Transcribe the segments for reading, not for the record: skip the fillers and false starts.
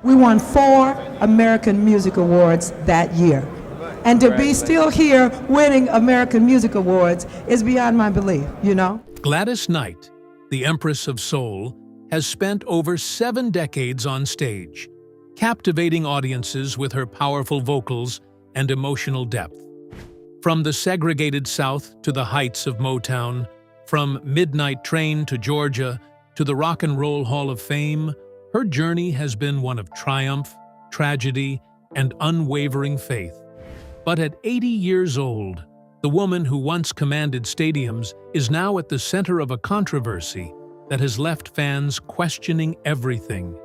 We won 4 American Music Awards that year. And to be still here winning American Music Awards is beyond my belief, you know? Gladys Knight, the Empress of Soul, has spent over 7 decades on stage, captivating audiences with her powerful vocals and emotional depth. From the segregated South to the heights of Motown, from Midnight Train to Georgia to the Rock and Roll Hall of Fame, her journey has been one of triumph, tragedy, and unwavering faith. But at 80 years old, the woman who once commanded stadiums is now at the center of a controversy that has left fans questioning everything.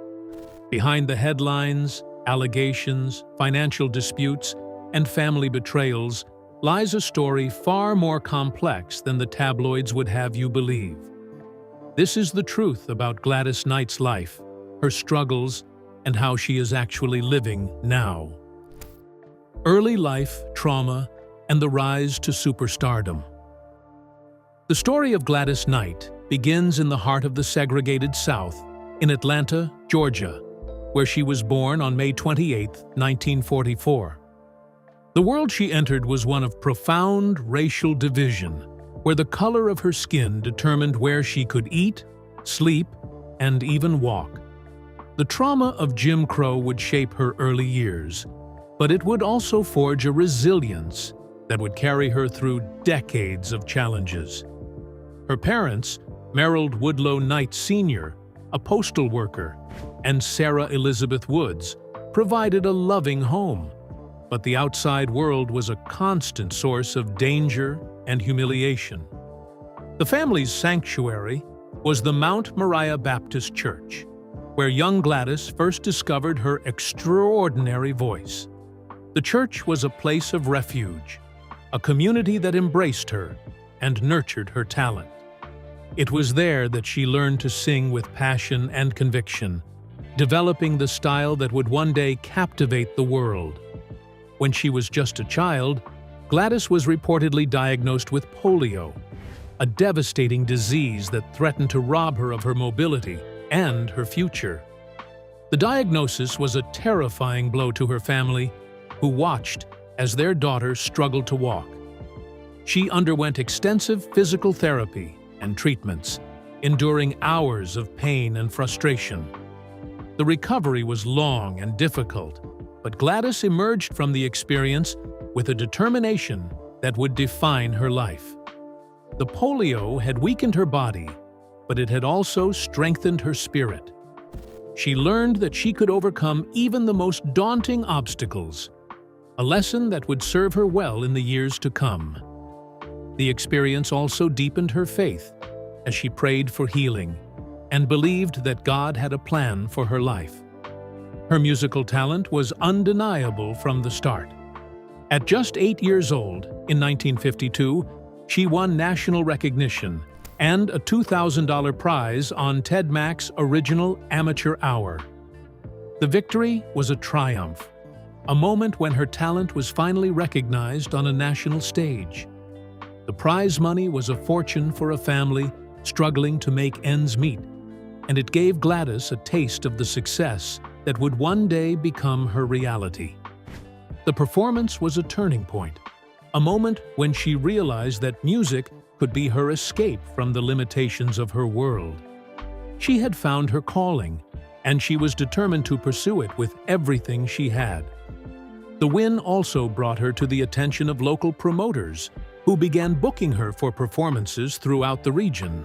Behind the headlines, allegations, financial disputes, and family betrayals lies a story far more complex than the tabloids would have you believe. This is the truth about Gladys Knight's life, her struggles, and how she is actually living now. Early life, trauma, and the rise to superstardom. The story of Gladys Knight begins in the heart of the segregated South, in Atlanta, Georgia, where she was born on May 28, 1944. The world she entered was one of profound racial division, where the color of her skin determined where she could eat, sleep, and even walk. The trauma of Jim Crow would shape her early years, but it would also forge a resilience that would carry her through decades of challenges. Her parents, Merrill Woodlow Knight Sr., a postal worker, and Sarah Elizabeth Woods, provided a loving home, but the outside world was a constant source of danger and humiliation. The family's sanctuary was the Mount Moriah Baptist Church, where young Gladys first discovered her extraordinary voice. The church was a place of refuge, a community that embraced her and nurtured her talent. It was there that she learned to sing with passion and conviction, developing the style that would one day captivate the world. When she was just a child, Gladys was reportedly diagnosed with polio, a devastating disease that threatened to rob her of her mobility and her future. The diagnosis was a terrifying blow to her family, who watched as their daughter struggled to walk. She underwent extensive physical therapy and treatments, enduring hours of pain and frustration. The recovery was long and difficult, but Gladys emerged from the experience with a determination that would define her life. The polio had weakened her body, but it had also strengthened her spirit. She learned that she could overcome even the most daunting obstacles, a lesson that would serve her well in the years to come. The experience also deepened her faith as she prayed for healing and believed that God had a plan for her life. Her musical talent was undeniable from the start. At just 8 years old, in 1952, she won national recognition and a $2,000 prize on Ted Mack's original Amateur Hour. The victory was a triumph, a moment when her talent was finally recognized on a national stage. The prize money was a fortune for a family struggling to make ends meet, and it gave Gladys a taste of the success that would one day become her reality. The performance was a turning point, a moment when she realized that music could be her escape from the limitations of her world. She had found her calling, and she was determined to pursue it with everything she had. The win also brought her to the attention of local promoters, who began booking her for performances throughout the region.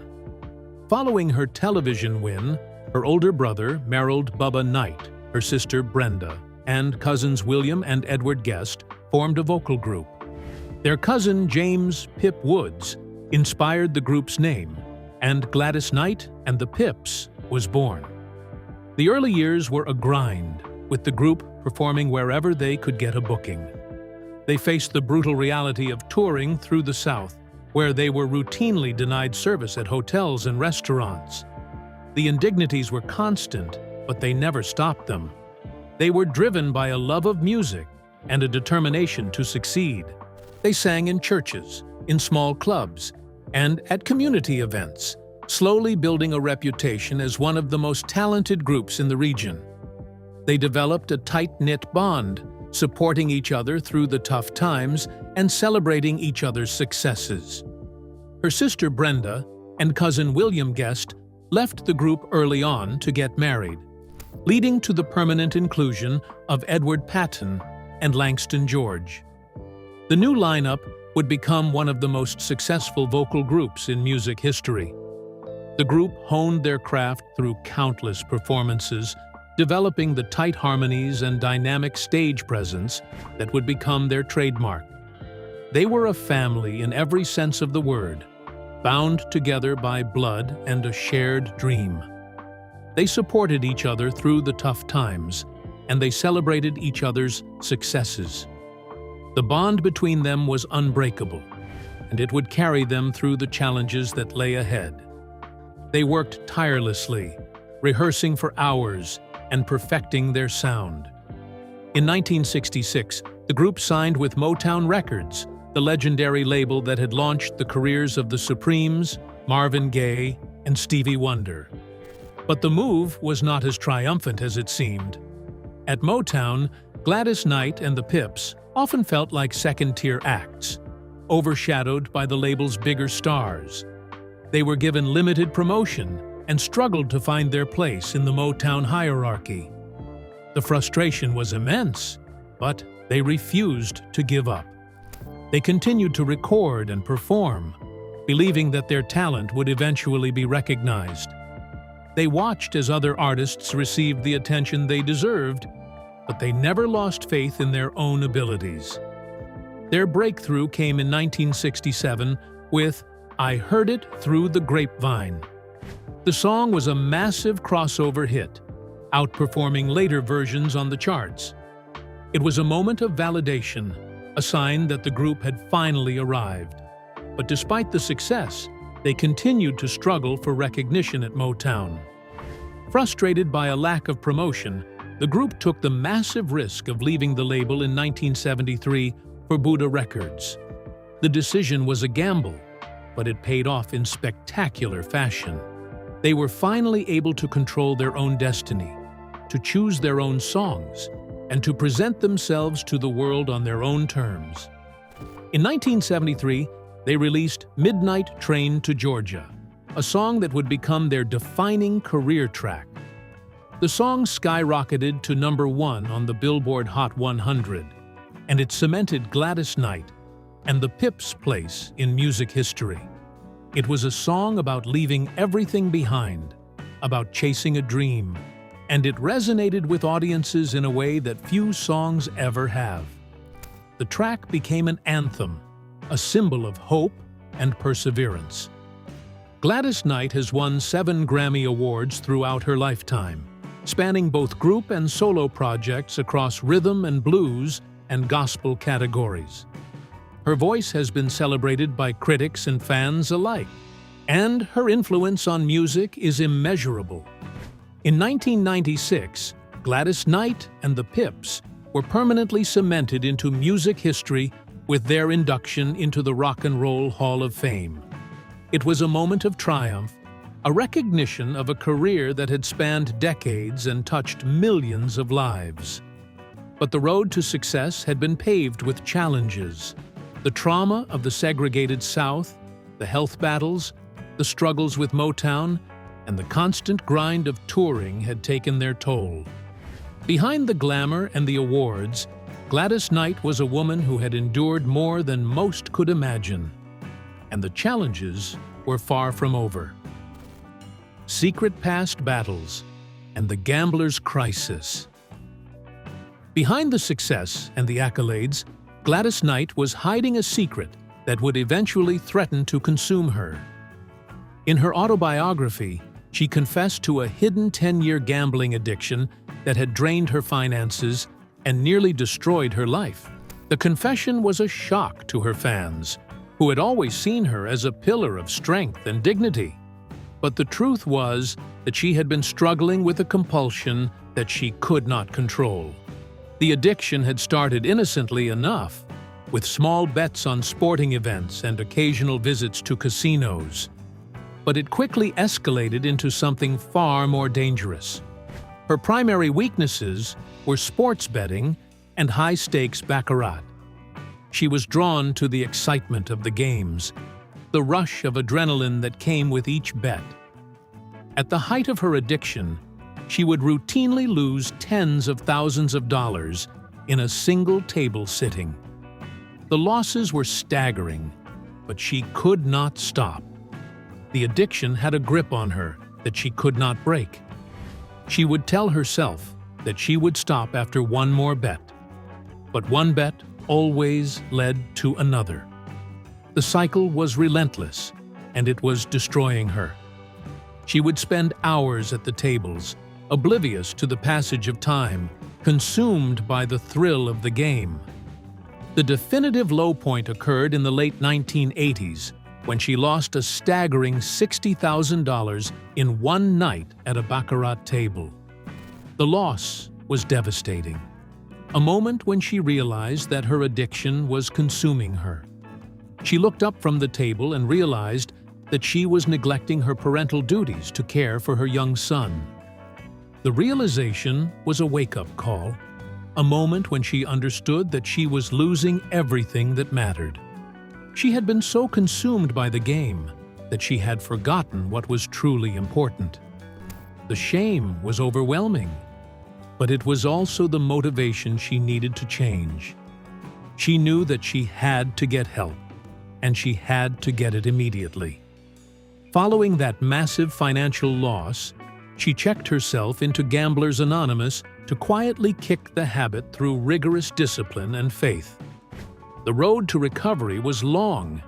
Following her television win, her older brother, Merrill Bubba Knight, her sister Brenda, and cousins William and Edward Guest formed a vocal group. Their cousin James Pip Woods inspired the group's name, and Gladys Knight and the Pips was born. The early years were a grind, with the group performing wherever they could get a booking. They faced the brutal reality of touring through the South, where they were routinely denied service at hotels and restaurants. The indignities were constant, but they never stopped them. They were driven by a love of music and a determination to succeed. They sang in churches, in small clubs, and at community events, slowly building a reputation as one of the most talented groups in the region. They developed a tight-knit bond, supporting each other through the tough times and celebrating each other's successes. Her sister Brenda and cousin William Guest left the group early on to get married, leading to the permanent inclusion of Edward Patton and Langston George. The new lineup would become one of the most successful vocal groups in music history. The group honed their craft through countless performances, developing the tight harmonies and dynamic stage presence that would become their trademark. They were a family in every sense of the word, bound together by blood and a shared dream. They supported each other through the tough times, and they celebrated each other's successes. The bond between them was unbreakable, and it would carry them through the challenges that lay ahead. They worked tirelessly, rehearsing for hours and perfecting their sound. In 1966, the group signed with Motown Records, the legendary label that had launched the careers of the Supremes, Marvin Gaye, and Stevie Wonder. But the move was not as triumphant as it seemed. At Motown, Gladys Knight and the Pips often felt like second-tier acts, overshadowed by the label's bigger stars. They were given limited promotion and struggled to find their place in the Motown hierarchy. The frustration was immense, but they refused to give up. They continued to record and perform, believing that their talent would eventually be recognized. They watched as other artists received the attention they deserved, but they never lost faith in their own abilities. Their breakthrough came in 1967 with "I Heard It Through the Grapevine." The song was a massive crossover hit, outperforming later versions on the charts. It was a moment of validation, a sign that the group had finally arrived. But despite the success, they continued to struggle for recognition at Motown. Frustrated by a lack of promotion, the group took the massive risk of leaving the label in 1973 for Buddha Records. The decision was a gamble, but it paid off in spectacular fashion. They were finally able to control their own destiny, to choose their own songs, and to present themselves to the world on their own terms. In 1973, they released "Midnight Train to Georgia," a song that would become their defining career track. The song skyrocketed to #1 on the Billboard Hot 100, and it cemented Gladys Knight and the Pips' place in music history. It was a song about leaving everything behind, about chasing a dream, and it resonated with audiences in a way that few songs ever have. The track became an anthem, a symbol of hope and perseverance. Gladys Knight has won 7 Grammy Awards throughout her lifetime, spanning both group and solo projects across rhythm and blues and gospel categories. Her voice has been celebrated by critics and fans alike, and her influence on music is immeasurable. In 1996, Gladys Knight and the Pips were permanently cemented into music history with their induction into the Rock and Roll Hall of Fame. It was a moment of triumph, a recognition of a career that had spanned decades and touched millions of lives. But the road to success had been paved with challenges. The trauma of the segregated South, the health battles, the struggles with Motown, and the constant grind of touring had taken their toll. Behind the glamour and the awards, Gladys Knight was a woman who had endured more than most could imagine. And the challenges were far from over. Secret past battles and the gambler's crisis. Behind the success and the accolades, Gladys Knight was hiding a secret that would eventually threaten to consume her. In her autobiography, she confessed to a hidden 10-year gambling addiction that had drained her finances and nearly destroyed her life. The confession was a shock to her fans, who had always seen her as a pillar of strength and dignity. But the truth was that she had been struggling with a compulsion that she could not control. The addiction had started innocently enough, with small bets on sporting events and occasional visits to casinos. But it quickly escalated into something far more dangerous. Her primary weaknesses were sports betting and high-stakes baccarat. She was drawn to the excitement of the games, the rush of adrenaline that came with each bet. At the height of her addiction, she would routinely lose tens of thousands of dollars in a single table sitting. The losses were staggering, but she could not stop. The addiction had a grip on her that she could not break. She would tell herself that she would stop after one more bet. But one bet always led to another. The cycle was relentless, and it was destroying her. She would spend hours at the tables, oblivious to the passage of time, consumed by the thrill of the game. The definitive low point occurred in the late 1980s, when she lost a staggering $60,000 in one night at a baccarat table. The loss was devastating, a moment when she realized that her addiction was consuming her. She looked up from the table and realized that she was neglecting her parental duties to care for her young son. The realization was a wake-up call, a moment when she understood that she was losing everything that mattered. She had been so consumed by the game that she had forgotten what was truly important. The shame was overwhelming, but it was also the motivation she needed to change. She knew that she had to get help, and she had to get it immediately. Following that massive financial loss, she checked herself into Gamblers Anonymous to quietly kick the habit through rigorous discipline and faith. The road to recovery was long,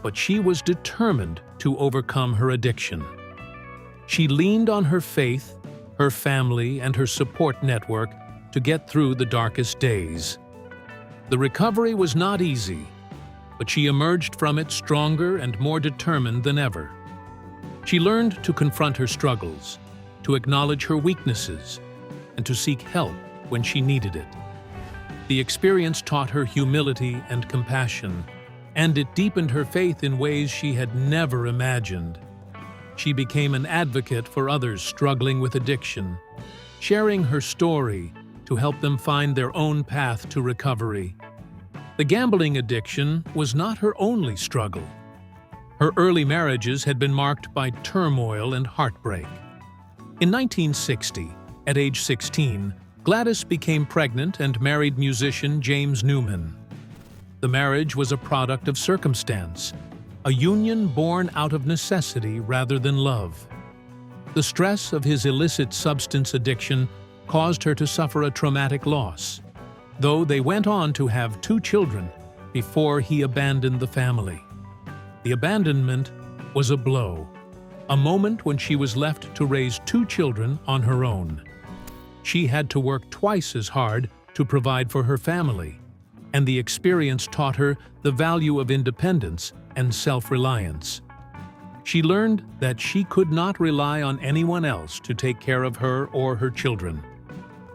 but she was determined to overcome her addiction. She leaned on her faith, her family, and her support network to get through the darkest days. The recovery was not easy, but she emerged from it stronger and more determined than ever. She learned to confront her struggles, to acknowledge her weaknesses, and to seek help when she needed it. The experience taught her humility and compassion, and it deepened her faith in ways she had never imagined. She became an advocate for others struggling with addiction, sharing her story to help them find their own path to recovery. The gambling addiction was not her only struggle. Her early marriages had been marked by turmoil and heartbreak. In 1960, at age 16, Gladys became pregnant and married musician James Newman. The marriage was a product of circumstance, a union born out of necessity rather than love. The stress of his illicit substance addiction caused her to suffer a traumatic loss, though they went on to have 2 children before he abandoned the family. The abandonment was a blow, a moment when she was left to raise 2 children on her own. She had to work twice as hard to provide for her family, and the experience taught her the value of independence and self-reliance. She learned that she could not rely on anyone else to take care of her or her children.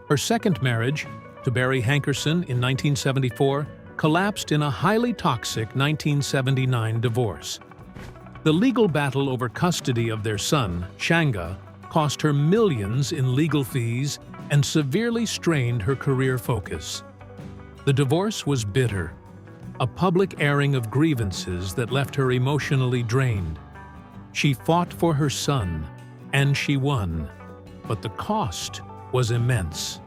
Her second marriage, to Barry Hankerson in 1974, collapsed in a highly toxic 1979 divorce. The legal battle over custody of their son, Shanga, cost her millions in legal fees and severely strained her career focus. The divorce was bitter, a public airing of grievances that left her emotionally drained. She fought for her son, and she won, but the cost was immense.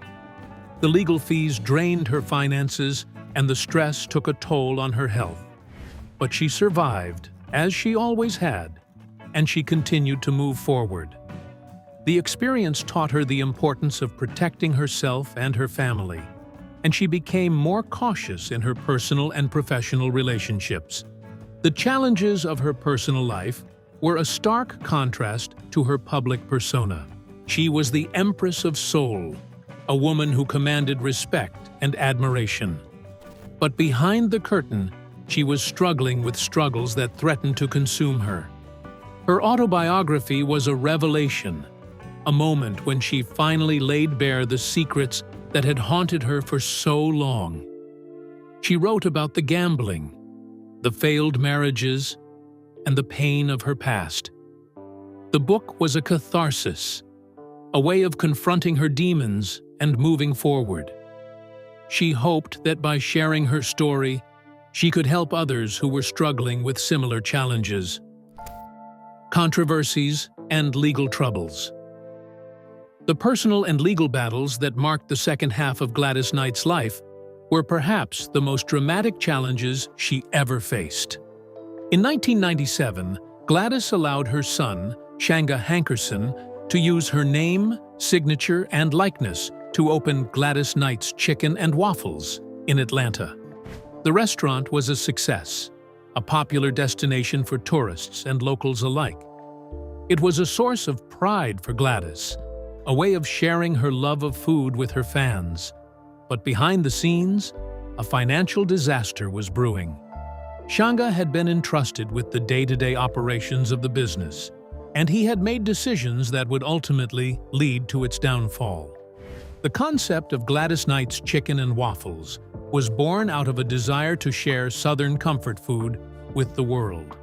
The legal fees drained her finances, and the stress took a toll on her health. But she survived, as she always had, and she continued to move forward. The experience taught her the importance of protecting herself and her family, and she became more cautious in her personal and professional relationships. The challenges of her personal life were a stark contrast to her public persona. She was the Empress of Soul, a woman who commanded respect and admiration. But behind the curtain, she was struggling with struggles that threatened to consume her. Her autobiography was a revelation, a moment when she finally laid bare the secrets that had haunted her for so long. She wrote about the gambling, the failed marriages, and the pain of her past. The book was a catharsis, a way of confronting her demons and moving forward. She hoped that by sharing her story, she could help others who were struggling with similar challenges. Controversies and legal troubles. The personal and legal battles that marked the second half of Gladys Knight's life were perhaps the most dramatic challenges she ever faced. In 1997, Gladys allowed her son, Shanga Hankerson, to use her name, signature, and likeness to open Gladys Knight's Chicken and Waffles in Atlanta. The restaurant was a success, a popular destination for tourists and locals alike. It was a source of pride for Gladys, a way of sharing her love of food with her fans. But behind the scenes, a financial disaster was brewing. Shanga had been entrusted with the day-to-day operations of the business, and he had made decisions that would ultimately lead to its downfall. The concept of Gladys Knight's Chicken and Waffles was born out of a desire to share Southern comfort food with the world.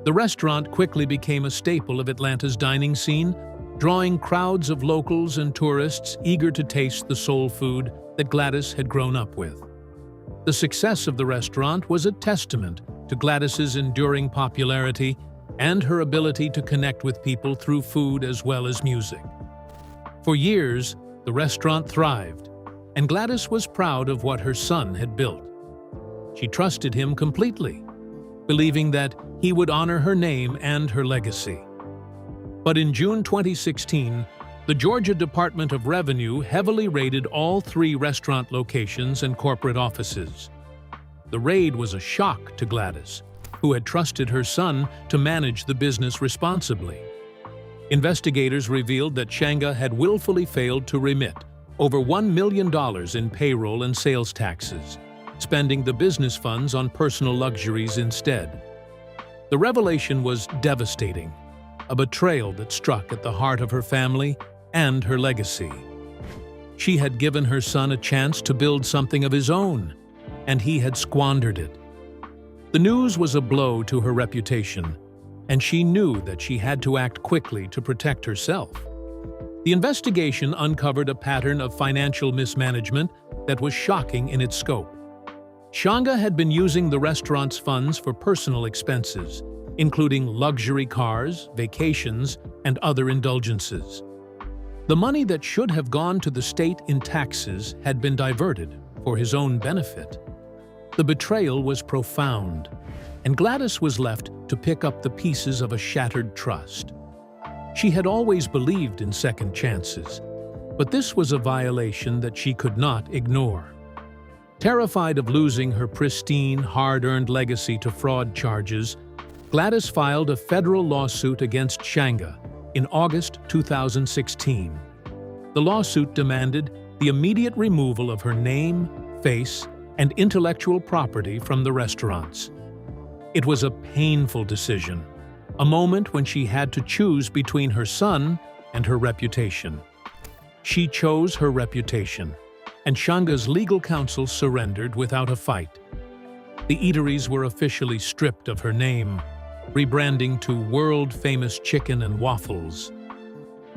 The restaurant quickly became a staple of Atlanta's dining scene, drawing crowds of locals and tourists eager to taste the soul food that Gladys had grown up with. The success of the restaurant was a testament to Gladys's enduring popularity and her ability to connect with people through food as well as music. For years, the restaurant thrived, and Gladys was proud of what her son had built. She trusted him completely, believing that he would honor her name and her legacy. But in June 2016, the Georgia Department of Revenue heavily raided all 3 restaurant locations and corporate offices. The raid was a shock to Gladys, who had trusted her son to manage the business responsibly. Investigators revealed that Shanga had willfully failed to remit over $1 million in payroll and sales taxes, spending the business funds on personal luxuries instead. The revelation was devastating, a betrayal that struck at the heart of her family and her legacy. She had given her son a chance to build something of his own, and he had squandered it. The news was a blow to her reputation, and she knew that she had to act quickly to protect herself. The investigation uncovered a pattern of financial mismanagement that was shocking in its scope. Shanga had been using the restaurant's funds for personal expenses, including luxury cars, vacations, and other indulgences. The money that should have gone to the state in taxes had been diverted for his own benefit. The betrayal was profound, and Gladys was left to pick up the pieces of a shattered trust. She had always believed in second chances, but this was a violation that she could not ignore. Terrified of losing her pristine, hard-earned legacy to fraud charges, Gladys filed a federal lawsuit against Shanga in August 2016. The lawsuit demanded the immediate removal of her name, face, and intellectual property from the restaurants. It was a painful decision, a moment when she had to choose between her son and her reputation. She chose her reputation, and Shanga's legal counsel surrendered without a fight. The eateries were officially stripped of her name, rebranding to world-famous Chicken and Waffles.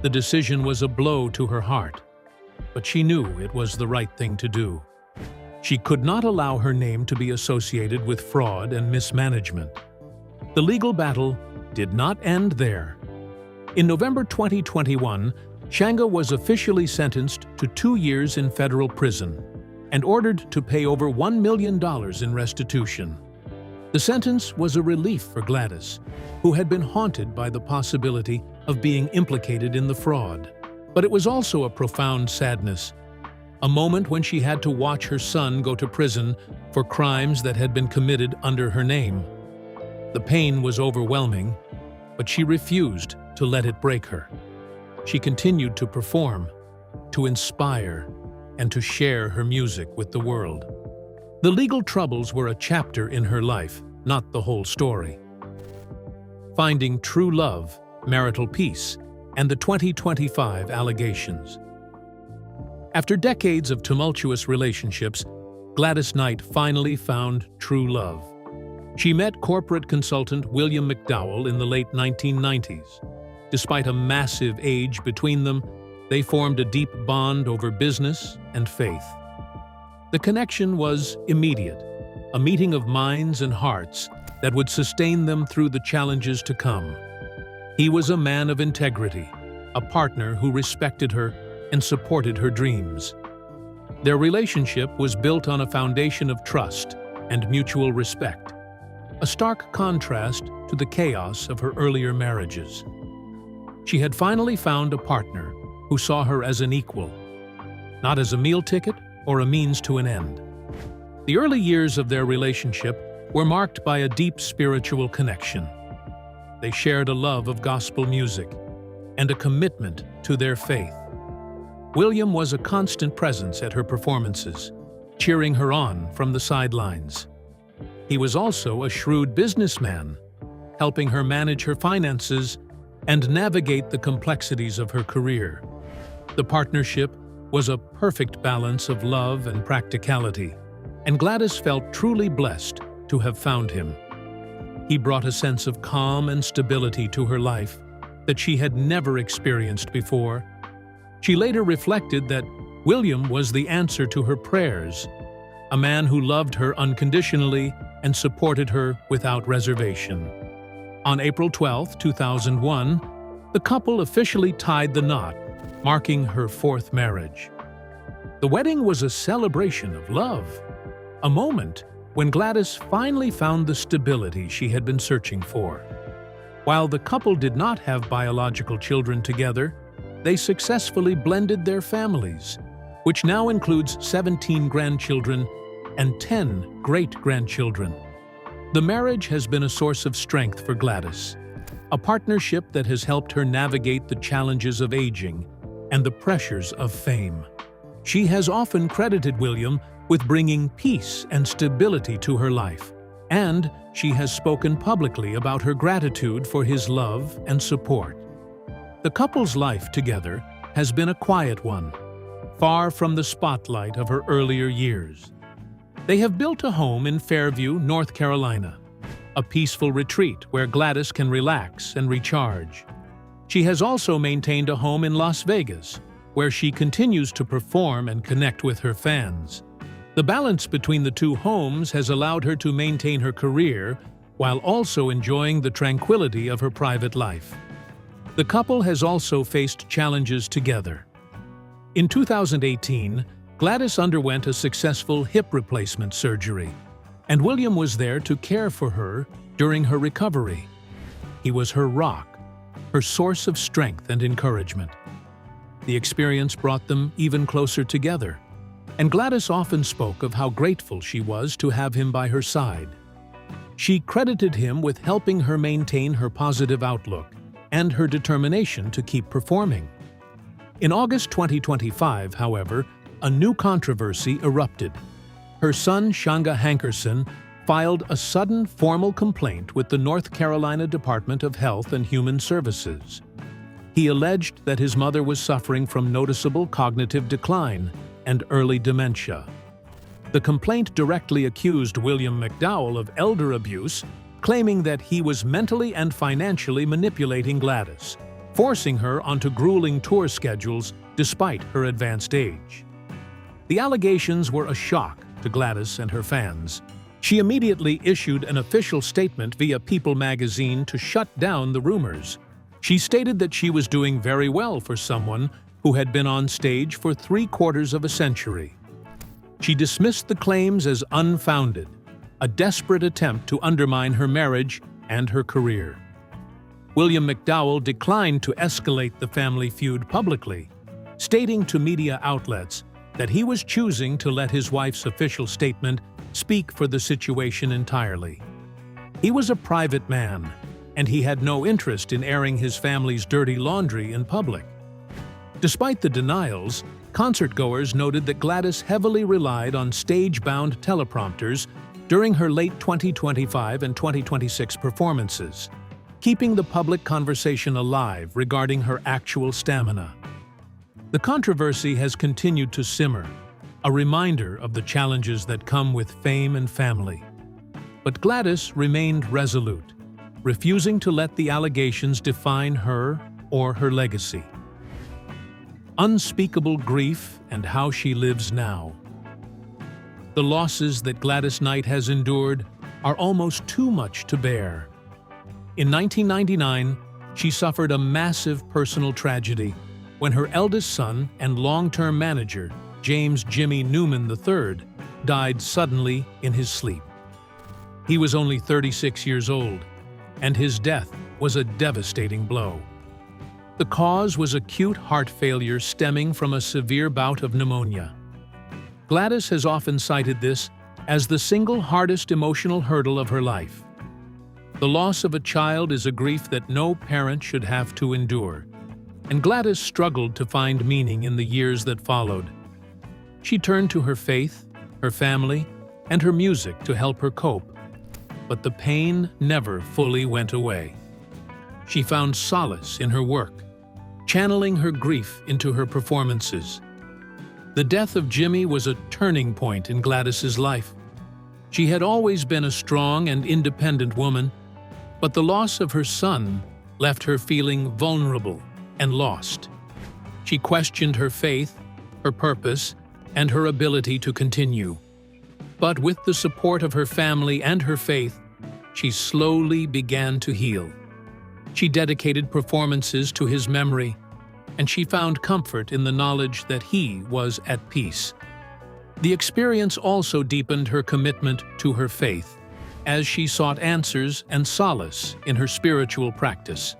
The decision was a blow to her heart, but she knew it was the right thing to do. She could not allow her name to be associated with fraud and mismanagement. The legal battle did not end there. In November 2021, Shanga was officially sentenced to 2 years in federal prison and ordered to pay over $1 million in restitution. The sentence was a relief for Gladys, who had been haunted by the possibility of being implicated in the fraud. But it was also a profound sadness, a moment when she had to watch her son go to prison for crimes that had been committed under her name. The pain was overwhelming, but she refused to let it break her. She continued to perform, to inspire, and to share her music with the world. The legal troubles were a chapter in her life, not the whole story. Finding true love, marital peace, and the 2025 allegations. After decades of tumultuous relationships, Gladys Knight finally found true love. She met corporate consultant William McDowell in the late 1990s. Despite a massive age between them, They formed a deep bond over business and faith. The connection was immediate, a meeting of minds and hearts that would sustain them through the challenges to come. He was a man of integrity, a partner who respected her and supported her dreams. Their relationship was built on a foundation of trust and mutual respect, a stark contrast to the chaos of her earlier marriages. She had finally found a partner who saw her as an equal, not as a meal ticket or a means to an end. The early years of their relationship were marked by a deep spiritual connection. They shared a love of gospel music and a commitment to their faith. William was a constant presence at her performances, cheering her on from the sidelines. He was also a shrewd businessman, helping her manage her finances and navigate the complexities of her career. The partnership was a perfect balance of love and practicality, and Gladys felt truly blessed to have found him. He brought a sense of calm and stability to her life that she had never experienced before. She later reflected that William was the answer to her prayers, a man who loved her unconditionally and supported her without reservation. On April 12, 2001, the couple officially tied the knot, marking her fourth marriage. The wedding was a celebration of love, a moment when Gladys finally found the stability she had been searching for. While the couple did not have biological children together, they successfully blended their families, which now includes 17 grandchildren and 10 great-grandchildren. The marriage has been a source of strength for Gladys, a partnership that has helped her navigate the challenges of aging and the pressures of fame. She has often credited William with bringing peace and stability to her life, and she has spoken publicly about her gratitude for his love and support. The couple's life together has been a quiet one, far from the spotlight of her earlier years. They have built a home in Fairview, North Carolina, a peaceful retreat where Gladys can relax and recharge. She has also maintained a home in Las Vegas, where she continues to perform and connect with her fans. The balance between the two homes has allowed her to maintain her career while also enjoying the tranquility of her private life. The couple has also faced challenges together. In 2018, Gladys underwent a successful hip replacement surgery, and William was there to care for her during her recovery. He was her rock, her source of strength and encouragement. The experience brought them even closer together, and Gladys often spoke of how grateful she was to have him by her side. She credited him with helping her maintain her positive outlook and her determination to keep performing. In August 2025, however, a new controversy erupted. Her son, Shanga Hankerson, filed a sudden formal complaint with the North Carolina Department of Health and Human Services. He alleged that his mother was suffering from noticeable cognitive decline and early dementia. The complaint directly accused William McDowell of elder abuse, claiming that he was mentally and financially manipulating Gladys, forcing her onto grueling tour schedules despite her advanced age. The allegations were a shock to Gladys and her fans. She immediately issued an official statement via People magazine to shut down the rumors. She stated that she was doing very well for someone who had been on stage for 3/4 of a century. She dismissed the claims as unfounded, a desperate attempt to undermine her marriage and her career. William McDowell declined to escalate the family feud publicly, stating to media outlets that he was choosing to let his wife's official statement speak for the situation entirely. He was a private man, and he had no interest in airing his family's dirty laundry in public. Despite the denials, concertgoers noted that Gladys heavily relied on stage-bound teleprompters during her late 2025 and 2026 performances, keeping the public conversation alive regarding her actual stamina. The controversy has continued to simmer, a reminder of the challenges that come with fame and family. But Gladys remained resolute, refusing to let the allegations define her or her legacy. unspeakable grief, and how she lives now. The losses that Gladys Knight has endured are almost too much to bear. In 1999, she suffered a massive personal tragedy when her eldest son and long-term manager, James Jimmy Newman III, died suddenly in his sleep. He was only 36 years old, and his death was a devastating blow. The cause was acute heart failure stemming from a severe bout of pneumonia. Gladys has often cited this as the single hardest emotional hurdle of her life. The loss of a child is a grief that no parent should have to endure, and Gladys struggled to find meaning in the years that followed. She turned to her faith, her family, and her music to help her cope, but the pain never fully went away. She found solace in her work, channeling her grief into her performances. The death of Jimmy was a turning point in Gladys's life. She had always been a strong and independent woman, but the loss of her son left her feeling vulnerable and lost. She questioned her faith, her purpose, and her ability to continue. But with the support of her family and her faith, she slowly began to heal. She dedicated performances to his memory, and she found comfort in the knowledge that he was at peace. The experience also deepened her commitment to her faith, as she sought answers and solace in her spiritual practice.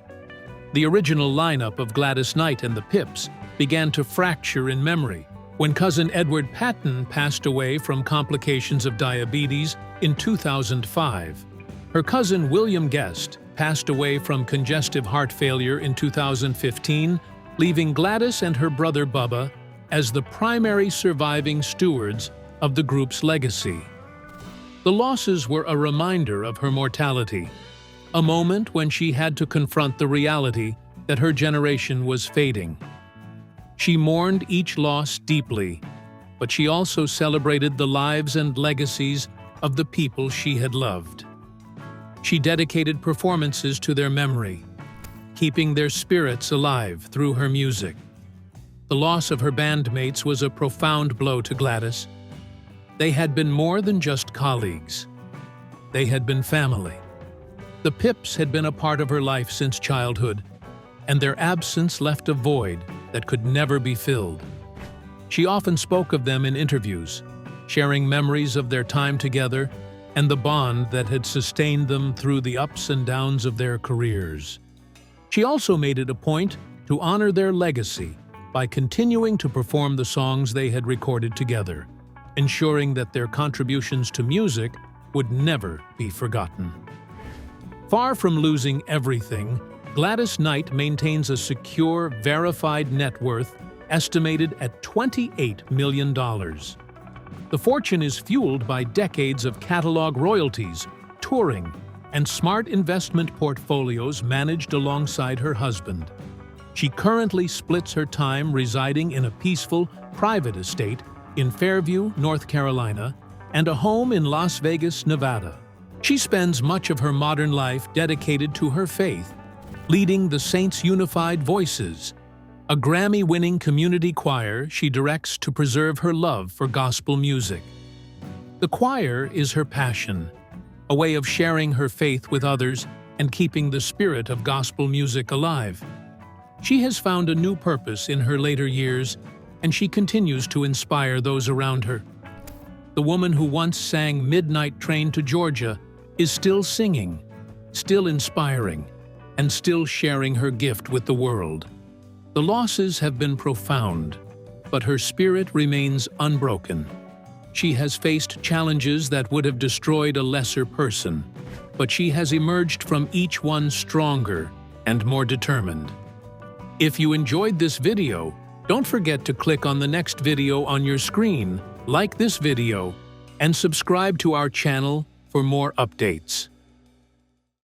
The original lineup of Gladys Knight and the Pips began to fracture in memory when cousin Edward Patton passed away from complications of diabetes in 2005. Her cousin William Guest passed away from congestive heart failure in 2015, leaving Gladys and her brother Bubba as the primary surviving stewards of the group's legacy. The losses were a reminder of her mortality, a moment when she had to confront the reality that her generation was fading. She mourned each loss deeply, but she also celebrated the lives and legacies of the people she had loved. She dedicated performances to their memory, keeping their spirits alive through her music. The loss of her bandmates was a profound blow to Gladys. They had been more than just colleagues. They had been family. The Pips had been a part of her life since childhood, and their absence left a void that could never be filled. She often spoke of them in interviews, sharing memories of their time together and the bond that had sustained them through the ups and downs of their careers. She also made it a point to honor their legacy by continuing to perform the songs they had recorded together, ensuring that their contributions to music would never be forgotten. Far from losing everything, Gladys Knight maintains a secure, verified net worth estimated at $28 million. The fortune is fueled by decades of catalog royalties, touring, and smart investment portfolios managed alongside her husband. She currently splits her time residing in a peaceful, private estate in Fairview, North Carolina, and a home in Las Vegas, Nevada. She spends much of her modern life dedicated to her faith, leading the Saints Unified Voices, a Grammy-winning community choir she directs to preserve her love for gospel music. The choir is her passion, a way of sharing her faith with others and keeping the spirit of gospel music alive. She has found a new purpose in her later years, and she continues to inspire those around her. The woman who once sang Midnight Train to Georgia is still singing, still inspiring, and still sharing her gift with the world. The losses have been profound, but her spirit remains unbroken. She has faced challenges that would have destroyed a lesser person, but she has emerged from each one stronger and more determined. If you enjoyed this video, don't forget to click on the next video on your screen, like this video, and subscribe to our channel for more updates.